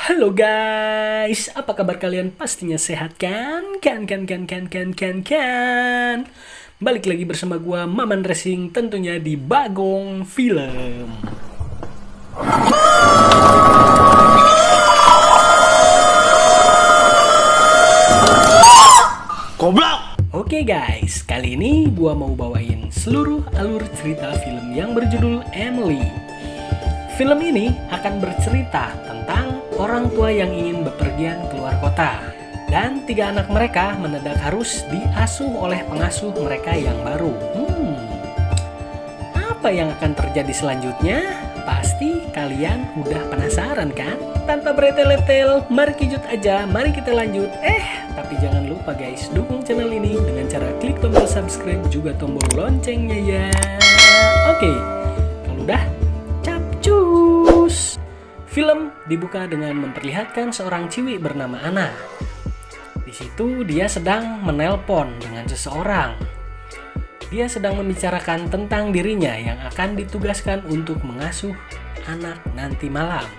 Halo guys, apa kabar kalian? Pastinya sehat kan? Kan. Balik lagi bersama gua Maman Racing, tentunya di Bagong Film. Goblok! Oke guys, kali ini gua mau bawain seluruh alur cerita film yang berjudul Emily. Film ini akan bercerita tentang orang tua yang ingin bepergian keluar kota, dan 3 anak mereka mendadak harus diasuh oleh pengasuh mereka yang baru. Apa yang akan terjadi selanjutnya? Pasti kalian udah penasaran kan? Tanpa bertele-tele, mari kijut aja, mari kita lanjut. Tapi jangan lupa guys, dukung channel ini dengan cara klik tombol subscribe juga tombol loncengnya ya. Oke, kalau udah capcus. Film dibuka dengan memperlihatkan seorang ciwi bernama Anna. Di situ dia sedang menelpon dengan seseorang. Dia sedang membicarakan tentang dirinya yang akan ditugaskan untuk mengasuh anak nanti malam.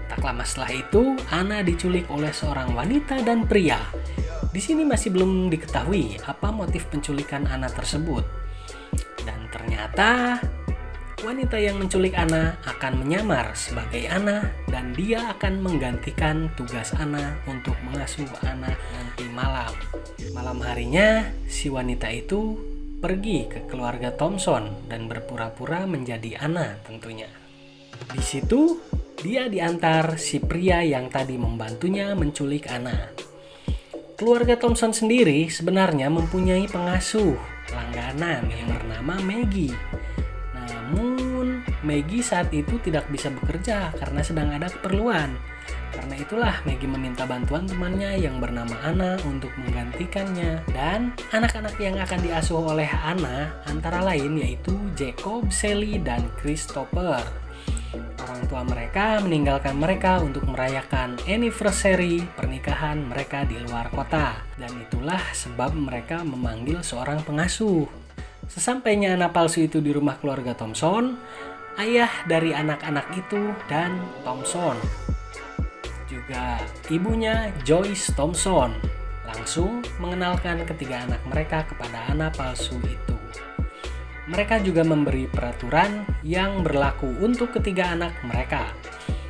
Tak lama setelah itu, Anna diculik oleh seorang wanita dan pria. Di sini masih belum diketahui apa motif penculikan Anna tersebut. Dan ternyata wanita yang menculik Anna akan menyamar sebagai Anna dan dia akan menggantikan tugas Anna untuk mengasuh Anna nanti malam. Malam harinya, si wanita itu pergi ke keluarga Thompson dan berpura-pura menjadi Anna tentunya. Di situ, dia diantar si pria yang tadi membantunya menculik Anna. Keluarga Thompson sendiri sebenarnya mempunyai pengasuh langganan yang bernama Maggie. Namun, Maggie saat itu tidak bisa bekerja karena sedang ada keperluan. Karena itulah Maggie meminta bantuan temannya yang bernama Anna untuk menggantikannya. Dan anak-anak yang akan diasuh oleh Anna antara lain yaitu Jacob, Sally, dan Christopher. Orang tua mereka meninggalkan mereka untuk merayakan anniversary pernikahan mereka di luar kota. Dan itulah sebab mereka memanggil seorang pengasuh. Sesampainya Anna palsu itu di rumah keluarga Thompson, ayah dari anak-anak itu dan Thompson, juga ibunya Joyce Thompson, langsung mengenalkan ketiga anak mereka kepada Anna palsu itu. Mereka juga memberi peraturan yang berlaku untuk ketiga anak mereka.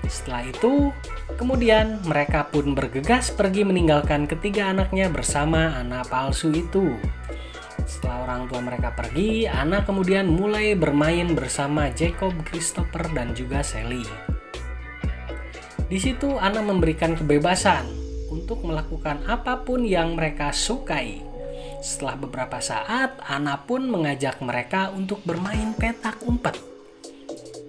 Setelah itu, kemudian mereka pun bergegas pergi meninggalkan ketiga anaknya bersama Anna palsu itu. Setelah orang tua mereka pergi, Anna kemudian mulai bermain bersama Jacob, Christopher, dan juga Sally. Di situ Anna memberikan kebebasan untuk melakukan apapun yang mereka sukai. Setelah beberapa saat, Anna pun mengajak mereka untuk bermain petak umpet.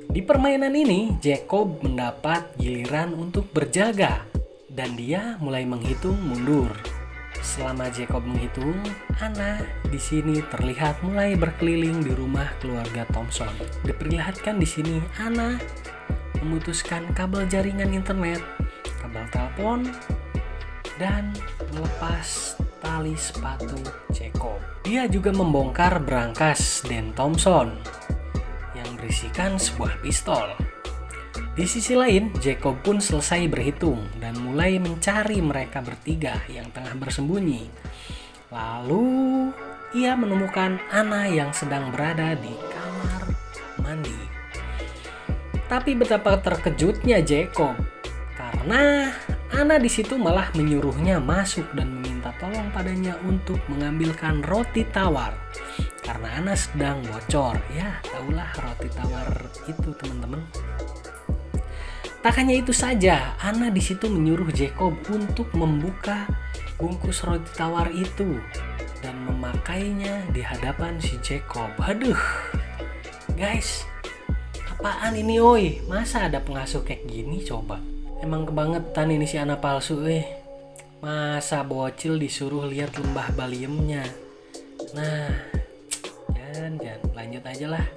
Di permainan ini, Jacob mendapat giliran untuk berjaga dan dia mulai menghitung mundur. Selama Jacob menghitung, Anna di sini terlihat mulai berkeliling di rumah keluarga Thompson. Diperlihatkan di sini Anna memutuskan kabel jaringan internet, kabel telepon, dan melepas tali sepatu Jacob. Dia juga membongkar berangkas Dan Thompson yang berisikan sebuah pistol. Di sisi lain, Jacob pun selesai berhitung dan mulai mencari mereka bertiga yang tengah bersembunyi. Lalu, ia menemukan Anna yang sedang berada di kamar mandi. Tapi betapa terkejutnya Jacob karena Anna di situ malah menyuruhnya masuk dan meminta tolong padanya untuk mengambilkan roti tawar. Karena Anna sedang bocor. Ya, tahulah roti tawar itu, teman-teman. Tak hanya itu saja, Anna di situ menyuruh Jacob untuk membuka bungkus roti tawar itu dan memakainya di hadapan si Jacob. Aduh, guys, apaan ini oi? Masa ada pengasuh kayak gini coba? Emang kebangetan ini si Anna palsu Masa bocil disuruh lihat lembah baliemnya? Nah, jangan, lanjut aja lah.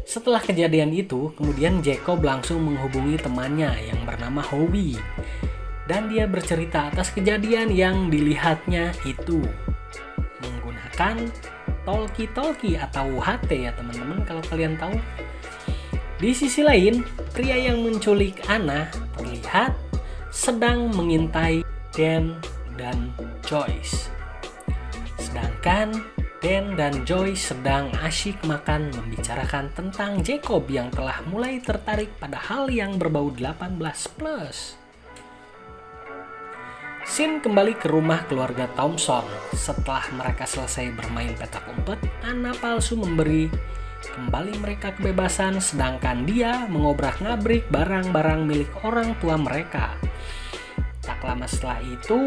Setelah kejadian itu, kemudian Jacob langsung menghubungi temannya yang bernama Howie. Dan dia bercerita atas kejadian yang dilihatnya itu. Menggunakan talkie-talkie atau HT ya teman-teman kalau kalian tahu. Di sisi lain, pria yang menculik Anna terlihat sedang mengintai Dan dan Joyce. Sedangkan Dan dan Joyce sedang asyik makan membicarakan tentang Jacob yang telah mulai tertarik pada hal yang berbau 18+. Scene kembali ke rumah keluarga Thompson. Setelah mereka selesai bermain petak umpet, Anna palsu memberi kembali mereka kebebasan, sedangkan dia mengobrak-ngabrik barang-barang milik orang tua mereka. Tak lama setelah itu,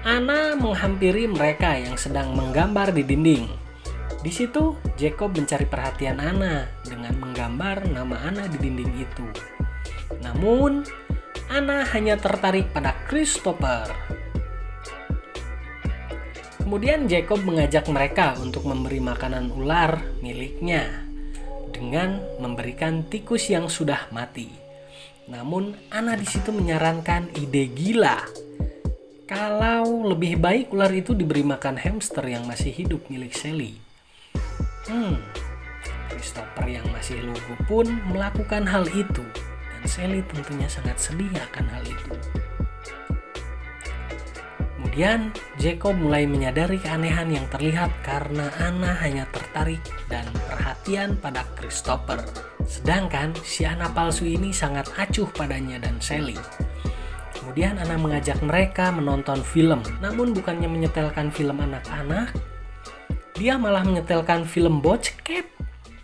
Anna menghampiri mereka yang sedang menggambar di dinding. Di situ, Jacob mencari perhatian Anna dengan menggambar nama Anna di dinding itu. Namun, Anna hanya tertarik pada Christopher. Kemudian Jacob mengajak mereka untuk memberi makanan ular miliknya dengan memberikan tikus yang sudah mati. Namun Anna di situ menyarankan ide gila. Kalau lebih baik ular itu diberi makan hamster yang masih hidup milik Sally. Christopher yang masih lugu pun melakukan hal itu. Dan Sally tentunya sangat sedih akan hal itu. Kemudian Jacob mulai menyadari keanehan yang terlihat karena Anna hanya tertarik dan perhatian pada Christopher. Sedangkan si Anna palsu ini sangat acuh padanya dan Sally. Kemudian Anna mengajak mereka menonton film. Namun bukannya menyetelkan film anak-anak, dia malah menyetelkan film bokep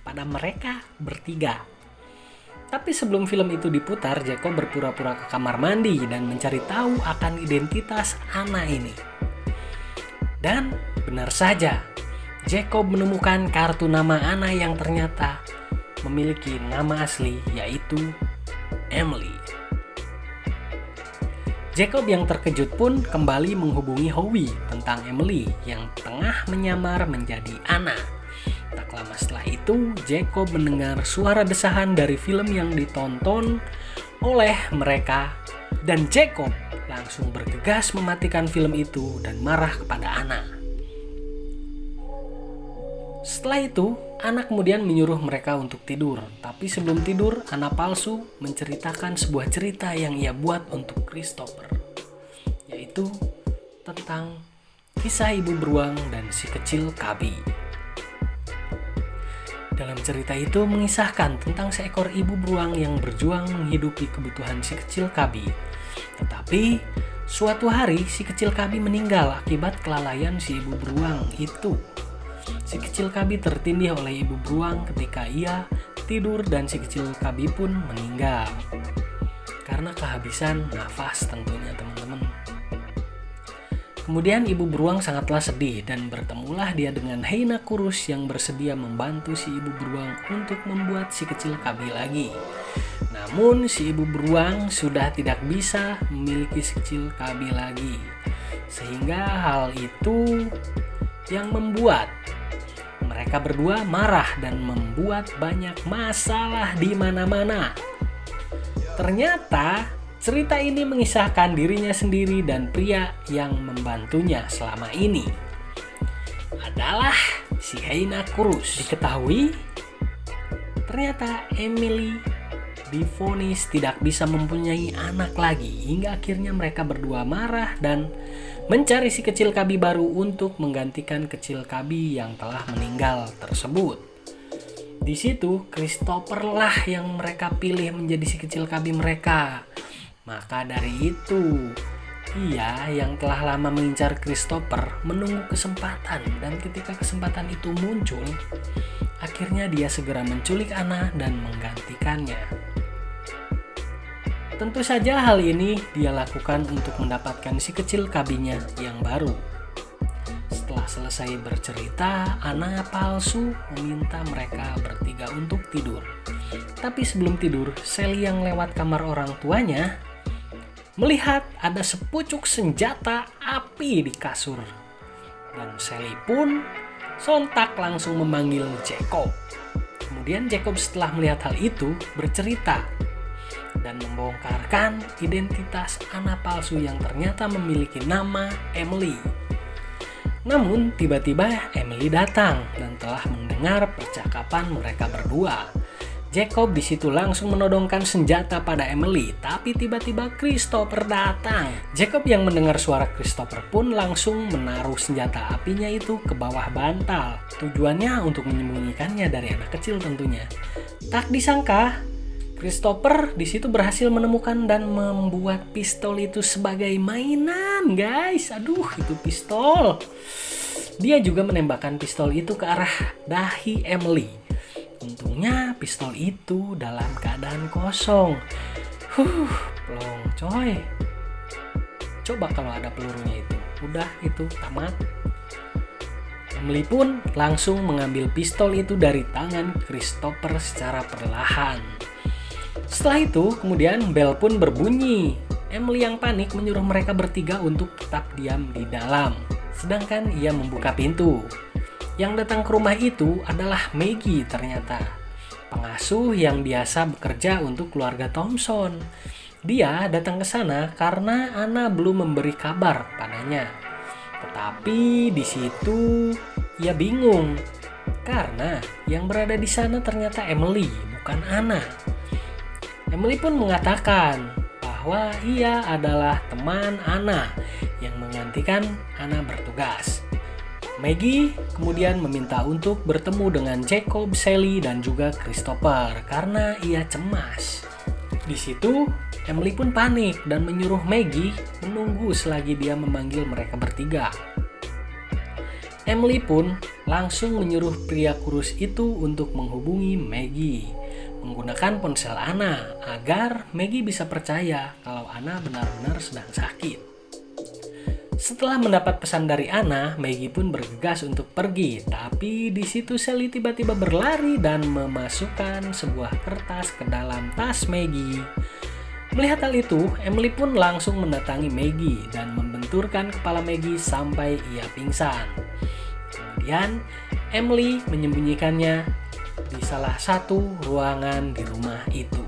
pada mereka bertiga. Tapi sebelum film itu diputar, Jacob berpura-pura ke kamar mandi dan mencari tahu akan identitas Anna ini. Dan benar saja, Jacob menemukan kartu nama Anna yang ternyata memiliki nama asli, yaitu Emily. Jacob yang terkejut pun kembali menghubungi Howie tentang Emily yang tengah menyamar menjadi Anna. Tak lama setelah itu, Jacob mendengar suara desahan dari film yang ditonton oleh mereka dan Jacob langsung bergegas mematikan film itu dan marah kepada Anna. Setelah itu, Anna kemudian menyuruh mereka untuk tidur. Tapi sebelum tidur, Anna palsu menceritakan sebuah cerita yang ia buat untuk Christopher, yaitu tentang kisah ibu beruang dan si kecil Cubby. Dalam cerita itu mengisahkan tentang seekor ibu beruang yang berjuang menghidupi kebutuhan si kecil Cubby. Tetapi suatu hari si kecil Cubby meninggal akibat kelalaian si ibu beruang itu. Si kecil Cubby tertindih oleh ibu beruang ketika ia tidur dan si kecil Cubby pun meninggal. Karena kehabisan nafas tentunya teman-teman. Kemudian ibu beruang sangatlah sedih dan bertemulah dia dengan hyena kurus yang bersedia membantu si ibu beruang untuk membuat si kecil Cubby lagi. Namun si ibu beruang sudah tidak bisa memiliki si kecil Cubby lagi. Sehingga hal itu yang membuat mereka berdua marah dan membuat banyak masalah di mana-mana. Ternyata cerita ini mengisahkan dirinya sendiri dan pria yang membantunya selama ini adalah si hyena kurus. Diketahui ternyata Emily divonis tidak bisa mempunyai anak lagi, hingga akhirnya mereka berdua marah dan mencari si kecil Cubby baru untuk menggantikan kecil Cubby yang telah meninggal tersebut. Di situ Christopher lah yang mereka pilih menjadi si kecil Cubby mereka. Maka dari itu, ia yang telah lama mengincar Christopher menunggu kesempatan, dan ketika kesempatan itu muncul, akhirnya dia segera menculik Anna dan menggantikannya. Tentu saja hal ini dia lakukan untuk mendapatkan si kecil Cubby-nya yang baru. Setelah selesai bercerita, Anna palsu meminta mereka bertiga untuk tidur. Tapi sebelum tidur, Sally yang lewat kamar orang tuanya melihat ada sepucuk senjata api di kasur. Dan Sally pun sontak langsung memanggil Jacob. Kemudian Jacob setelah melihat hal itu bercerita dan membongkarkan identitas Anna palsu yang ternyata memiliki nama Emily. Namun tiba-tiba Emily datang dan telah mendengar percakapan mereka berdua. Jacob di situ langsung menodongkan senjata pada Emily, tapi tiba-tiba Christopher datang. Jacob yang mendengar suara Christopher pun langsung menaruh senjata apinya itu ke bawah bantal. Tujuannya untuk menyembunyikannya dari anak kecil tentunya. Tak disangka, Christopher di situ berhasil menemukan dan membuat pistol itu sebagai mainan, guys. Aduh, itu pistol. Dia juga menembakkan pistol itu ke arah dahi Emily. Untungnya pistol itu dalam keadaan kosong. Plong coy. Coba kalau ada pelurunya itu. Udah itu tamat. Emily pun langsung mengambil pistol itu dari tangan Christopher secara perlahan. Setelah itu kemudian bel pun berbunyi. Emily yang panik menyuruh mereka bertiga untuk tetap diam di dalam. Sedangkan ia membuka pintu. Yang datang ke rumah itu adalah Maggie ternyata. Pengasuh yang biasa bekerja untuk keluarga Thompson. Dia datang ke sana karena Anna belum memberi kabar padanya. Tetapi di situ ia bingung karena yang berada di sana ternyata Emily, bukan Anna. Emily pun mengatakan bahwa ia adalah teman Anna yang menggantikan Anna bertugas. Maggie kemudian meminta untuk bertemu dengan Jacob, Sally, dan juga Christopher karena ia cemas. Di situ, Emily pun panik dan menyuruh Maggie menunggu selagi dia memanggil mereka bertiga. Emily pun langsung menyuruh pria kurus itu untuk menghubungi Maggie menggunakan ponsel Anna agar Maggie bisa percaya kalau Anna benar-benar sedang sakit. Setelah mendapat pesan dari Anna, Maggie pun bergegas untuk pergi. Tapi di situ Sally tiba-tiba berlari dan memasukkan sebuah kertas ke dalam tas Maggie. Melihat hal itu, Emily pun langsung mendatangi Maggie dan membenturkan kepala Maggie sampai ia pingsan. Kemudian, Emily menyembunyikannya di salah satu ruangan di rumah itu.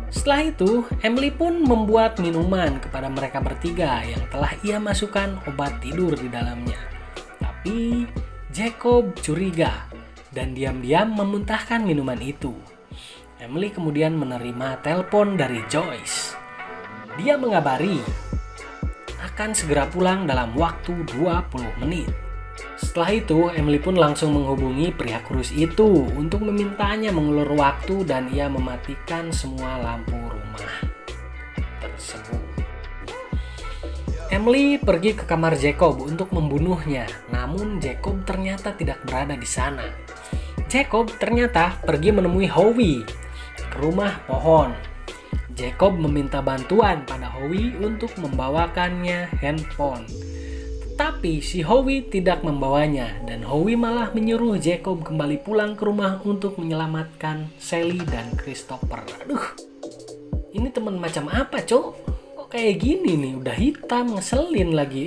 Setelah itu, Emily pun membuat minuman kepada mereka bertiga yang telah ia masukkan obat tidur di dalamnya. Tapi Jacob curiga dan diam-diam memuntahkan minuman itu. Emily kemudian menerima telepon dari Joyce. Dia mengabari akan segera pulang dalam waktu 20 menit. Setelah itu, Emily pun langsung menghubungi pria kurus itu untuk memintanya mengulur waktu dan ia mematikan semua lampu rumah tersebut. Emily pergi ke kamar Jacob untuk membunuhnya, namun Jacob ternyata tidak berada di sana. Jacob ternyata pergi menemui Howie ke rumah pohon. Jacob meminta bantuan pada Howie untuk membawakannya handphone. Tapi si Howie tidak membawanya dan Howie malah menyuruh Jacob kembali pulang ke rumah untuk menyelamatkan Sally dan Christopher. Aduh, ini teman macam apa, Cok? Kok kayak gini nih, udah hitam, ngeselin lagi.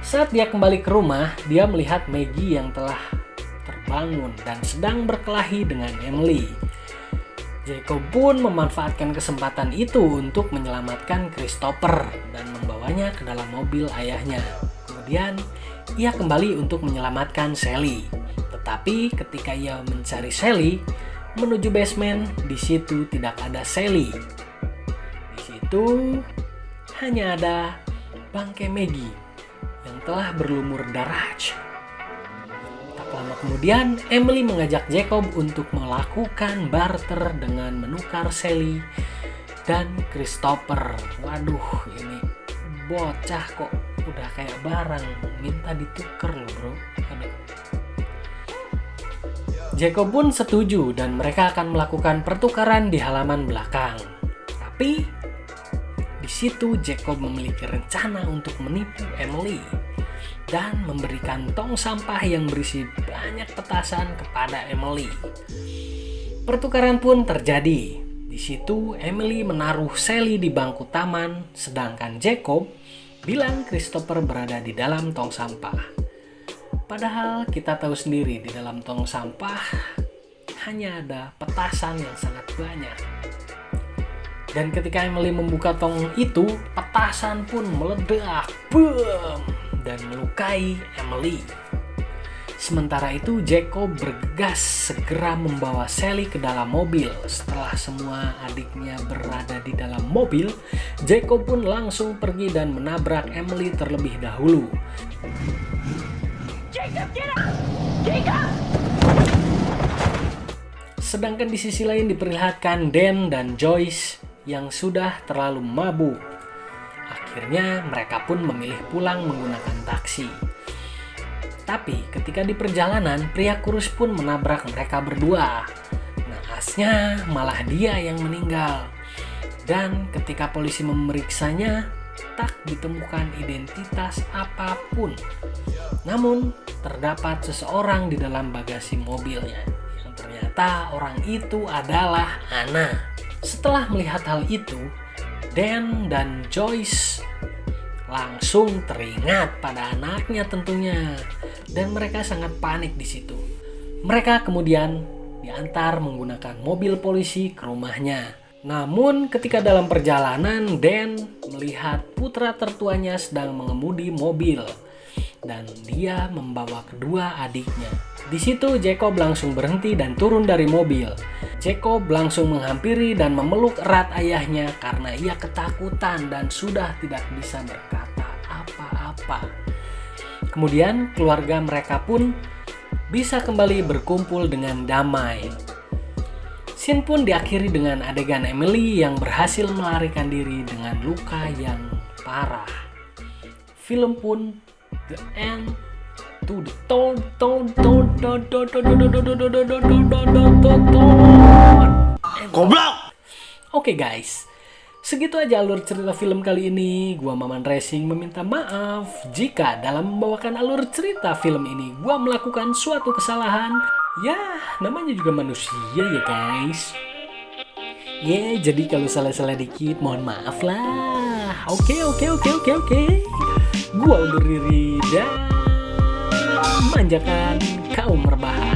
Saat dia kembali ke rumah, dia melihat Maggie yang telah terbangun dan sedang berkelahi dengan Emily. Jacob pun memanfaatkan kesempatan itu untuk menyelamatkan Christopher dan membawanya ke dalam mobil ayahnya. Kemudian, ia kembali untuk menyelamatkan Sally. Tetapi ketika ia mencari Sally menuju basement, di situ tidak ada Sally. Di situ hanya ada bangkai Maggie yang telah berlumur darah. Lama kemudian, Emily mengajak Jacob untuk melakukan barter dengan menukar Sally dan Christopher. Waduh, ini bocah kok udah kayak barang, minta ditukar loh bro. Aduh. Jacob pun setuju dan mereka akan melakukan pertukaran di halaman belakang. Tapi di situ Jacob memiliki rencana untuk menipu Emily dan memberikan tong sampah yang berisi banyak petasan kepada Emily. Pertukaran pun terjadi. Di situ Emily menaruh Sally di bangku taman, sedangkan Jacob bilang Christopher berada di dalam tong sampah. Padahal kita tahu sendiri di dalam tong sampah hanya ada petasan yang sangat banyak. Dan ketika Emily membuka tong itu, petasan pun meledak. Boom! Dan melukai Emily. Sementara itu Jacob bergegas segera membawa Sally ke dalam mobil. Setelah semua adiknya berada di dalam mobil, Jacob pun langsung pergi dan menabrak Emily terlebih dahulu. Jacob, get up! Jacob! Sedangkan di sisi lain diperlihatkan Dan dan Joyce yang sudah terlalu mabuk. Akhirnya mereka pun memilih pulang menggunakan taksi. Tapi ketika di perjalanan, pria kurus pun menabrak mereka berdua. Naasnya malah dia yang meninggal. Dan ketika polisi memeriksanya, tak ditemukan identitas apapun. Namun, terdapat seseorang di dalam bagasi mobilnya. Yang ternyata orang itu adalah Anna. Setelah melihat hal itu, Dan dan Joyce langsung teringat pada anaknya tentunya, dan mereka sangat panik di situ. Mereka kemudian diantar menggunakan mobil polisi ke rumahnya. Namun ketika dalam perjalanan, Dan melihat putra tertuanya sedang mengemudi mobil dan dia membawa kedua adiknya. Di situ Jacob langsung berhenti dan turun dari mobil. Jacob langsung menghampiri dan memeluk erat ayahnya karena ia ketakutan dan sudah tidak bisa berkata apa-apa. Kemudian keluarga mereka pun bisa kembali berkumpul dengan damai. Scene pun diakhiri dengan adegan Emily yang berhasil melarikan diri dengan luka yang parah. Film pun the end to the Goblok. Oke guys, segitu aja alur cerita film kali ini. Gua Maman Racing meminta maaf jika dalam membawakan alur cerita film ini gua melakukan suatu kesalahan. Ya, namanya juga manusia ya guys. Jadi kalau salah-salah dikit mohon maaf lah. Oke. Gua undur diri dan manjakan kaum rebahan.